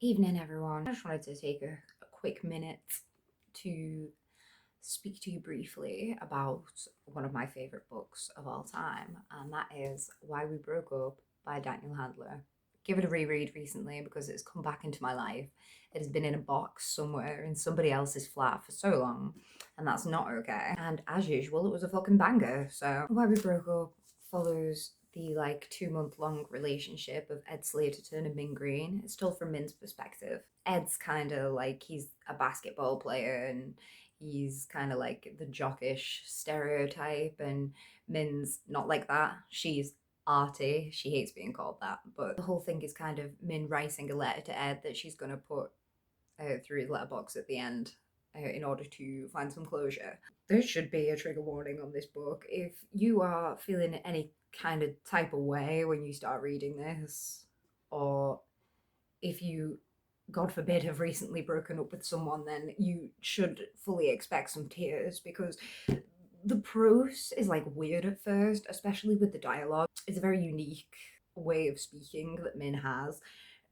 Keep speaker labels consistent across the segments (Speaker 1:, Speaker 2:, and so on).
Speaker 1: Evening, everyone. I just wanted to take a quick minute to speak to you briefly about one of my favourite books of all time, and that is Why We Broke Up by Daniel Handler. Give it a reread recently because it's come back into my life. It has been in a box somewhere in somebody else's flat for so long, and that's not okay. And as usual, it was a fucking banger. So, Why We Broke Up follows the 2 month long relationship of Ed Slaterton and Min Green. It's still from Min's perspective. Ed's kind of like he's a basketball player and he's kind of like the jockish stereotype, and Min's not like that. She's arty. She hates being called that. But the whole thing is kind of Min writing a letter to Ed that she's going to put through his letterbox at the end in order to find some closure. There should be a trigger warning on this book. If you are feeling any kind of type of way when you start reading this, or if you, God forbid, have recently broken up with someone, then you should fully expect some tears because the prose is like weird at first, especially with the dialogue. It's a very unique way of speaking that Min has,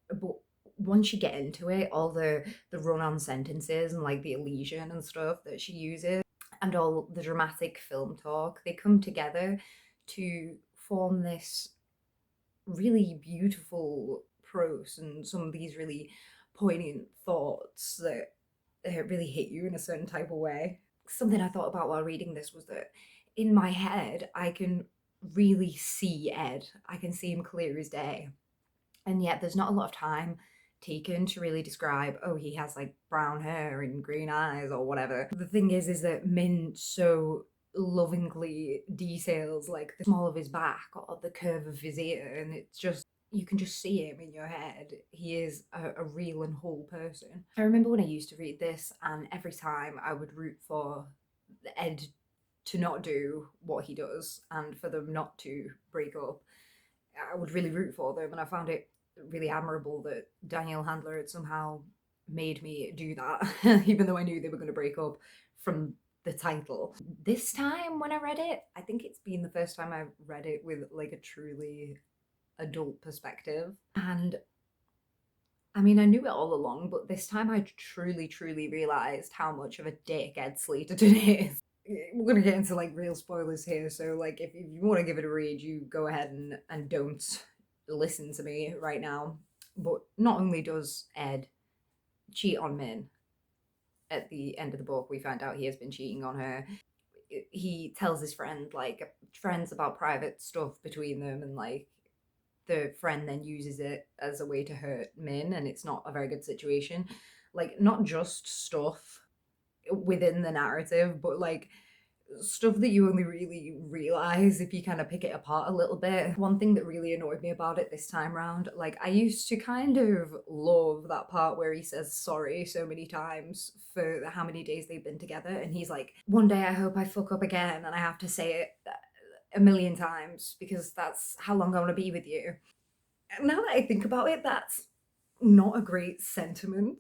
Speaker 1: but once you get into it, all the run-on sentences and like the elision and stuff that she uses, and all the dramatic film talk, they come together to form this really beautiful prose and some of these really poignant thoughts that really hit you in a certain type of way. Something I thought about while reading this was that in my head, I can really see Ed. I can see him clear as day. And yet there's not a lot of time taken to really describe, oh, he has like brown hair and green eyes or whatever. The thing is that Min so lovingly details like the small of his back or the curve of his ear, and it's just you can just see him in your head. He is a real and whole person. I remember when I used to read this, and every time I would root for Ed to not do what he does and for them not to break up. I would really root for them, and I found it really admirable that Daniel Handler had somehow made me do that, even though I knew they were going to break up from the title. This time when I read it, I think it's been the first time I've read it with like a truly adult perspective. And I mean, I knew it all along, but this time I truly realized how much of a dick Ed Sleaterton is. We're gonna get into like real spoilers here, so like if you want to give it a read, you go ahead and don't listen to me right now. But not only does Ed cheat on Min, at the end of the book we find out he has been cheating on her. He tells his friend like friends about private stuff between them, and like the friend then uses it as a way to hurt Min, and it's not a very good situation. Like not just stuff within the narrative, but like stuff that you only really realize if you kind of pick it apart a little bit. One thing that really annoyed me about it this time round, like I used to kind of love that part where he says sorry so many times for how many days they've been together, and he's like, one day I hope I fuck up again and I have to say it a million times because that's how long I want to be with you. Now that I think about it, that's not a great sentiment.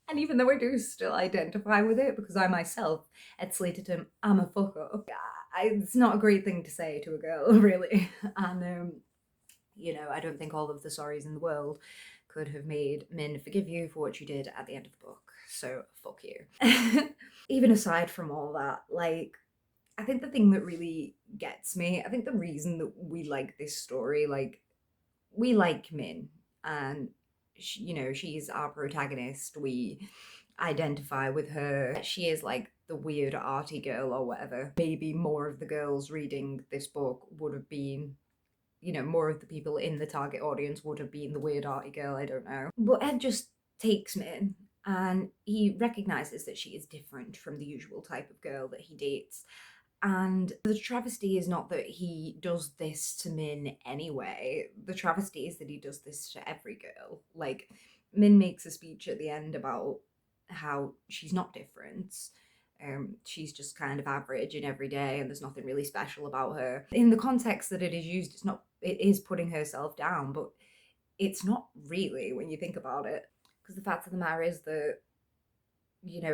Speaker 1: And even though I do still identify with it because I myself had slated him, I'm a fucker. It's not a great thing to say to a girl, really. And, I don't think all of the sorries in the world could have made Min forgive you for what you did at the end of the book. So, fuck you. Even aside from all that, like, I think the thing that really gets me, I think the reason that we like this story, like, we like Min, and she's our protagonist. We identify with her. She is like the weird arty girl or whatever. Maybe more of the girls reading this book would have been, more of the people in the target audience would have been the weird arty girl. I don't know. But Ed just takes Min and he recognizes that she is different from the usual type of girl that he dates. And the travesty is not that he does this to Min anyway. The travesty is that he does this to every girl. Like, Min makes a speech at the end about how she's not different. She's just kind of average and everyday, and there's nothing really special about her. In the context that it is used, it is putting herself down, but it's not really when you think about it. Because the fact of the matter is that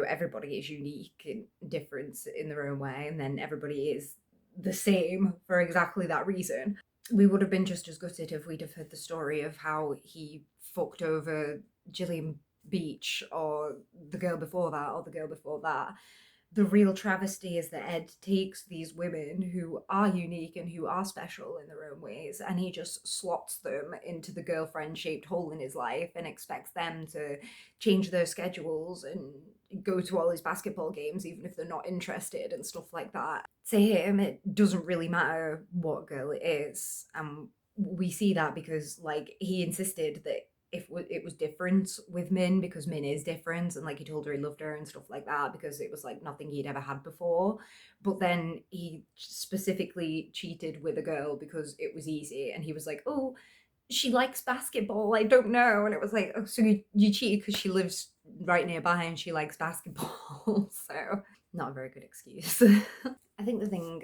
Speaker 1: everybody is unique and different in their own way, and then everybody is the same for exactly that reason. we would have been just as gutted if we'd have heard the story of how he fucked over Gillian Beach or the girl before that or the girl before that. The real travesty is that Ed takes these women who are unique and who are special in their own ways, and he just slots them into the girlfriend shaped hole in his life and expects them to change their schedules and go to all his basketball games, even if they're not interested and stuff like that. To him, it doesn't really matter what girl it is. And we see that because, like, he insisted that if it was different with Min because Min is different and like he told her he loved her and stuff like that because it was like nothing he'd ever had before. But then he specifically cheated with a girl because it was easy and he was like, oh, she likes basketball, I don't know. And it was like, oh, so you cheated because she lives right nearby and she likes basketball. So not a very good excuse. I think the thing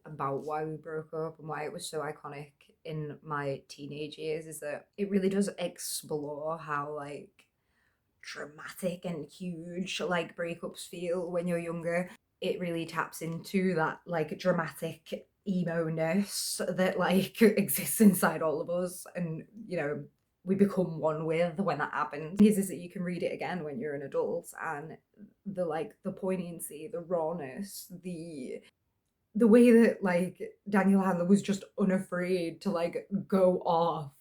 Speaker 1: about why we broke up and why it was so iconic in my teenage years is that it really does explore how like dramatic and huge like breakups feel when you're younger. It really taps into that like dramatic emo-ness that like exists inside all of us, and you know, we become one with when that happens. Is that you can read it again when you're an adult, and the like the poignancy, the rawness, the way that like Daniel Handler was just unafraid to like go off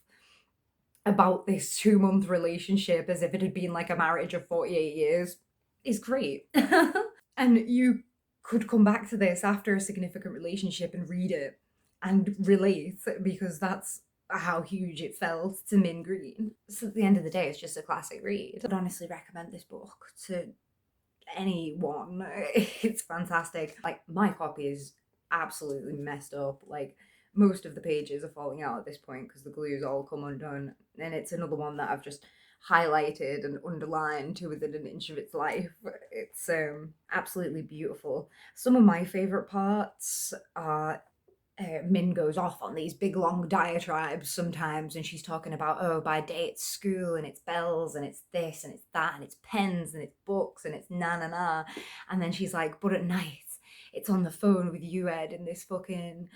Speaker 1: about this 2 month relationship as if it had been like a marriage of 48 years is great. And you could come back to this after a significant relationship and read it and relate because that's how huge it felt to Min Green. So at the end of the day, it's just a classic read. I'd honestly recommend this book to anyone. It's fantastic. Like, my copy is absolutely messed up. Like, most of the pages are falling out at this point because the glue's all come undone. And it's another one that I've just highlighted and underlined to within an inch of its life. It's absolutely beautiful. Some of my favourite parts are Min goes off on these big long diatribes sometimes, and she's talking about, oh, by day it's school and it's bells and it's this and it's that and it's pens and it's books and it's na na na, and then she's like, but at night it's on the phone with you, Ed, in this fucking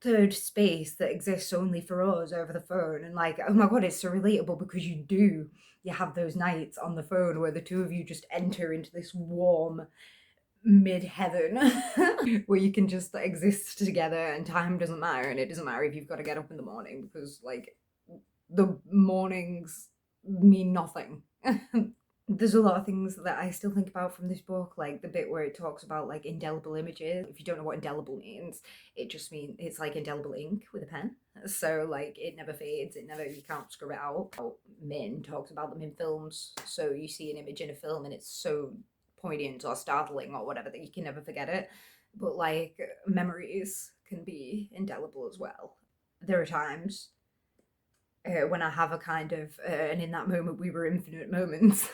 Speaker 1: third space that exists only for us over the phone. And like, oh my god, it's so relatable because you have those nights on the phone where the two of you just enter into this warm mid heaven where you can just exist together and time doesn't matter, and it doesn't matter if you've got to get up in the morning because like the mornings mean nothing. There's a lot of things that I still think about from this book, like the bit where it talks about like indelible images. If you don't know what indelible means, it just means it's like indelible ink with a pen. So like it never fades, it never, you can't scrub it out. Min talks about them in films. So you see an image in a film and it's so poignant or startling or whatever that you can never forget it. But like memories can be indelible as well. There are times when I have a kind of, and in that moment we were infinite moments.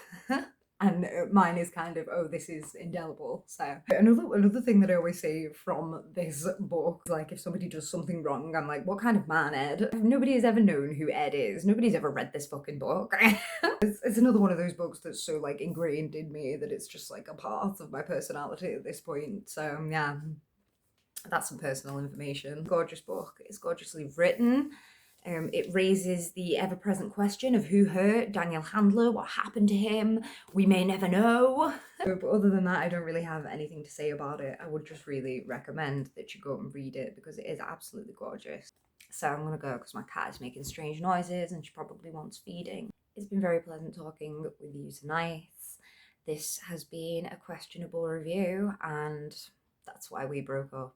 Speaker 1: And mine is kind of, oh, this is indelible. So another thing that I always say from this book, like if somebody does something wrong, I'm like, what kind of man, Ed? Nobody has ever known who Ed is. Nobody's ever read this fucking book. It's another one of those books that's so like ingrained in me that it's just like a part of my personality at this point. So yeah, that's some personal information. Gorgeous book. It's gorgeously written. It raises the ever-present question of who hurt Daniel Handler, what happened to him. We may never know. But other than that, I don't really have anything to say about it. I would just really recommend that you go and read it because it is absolutely gorgeous. So I'm gonna go because my cat is making strange noises and she probably wants feeding. It's been very pleasant talking with you tonight. This has been a questionable review, and that's why we broke up.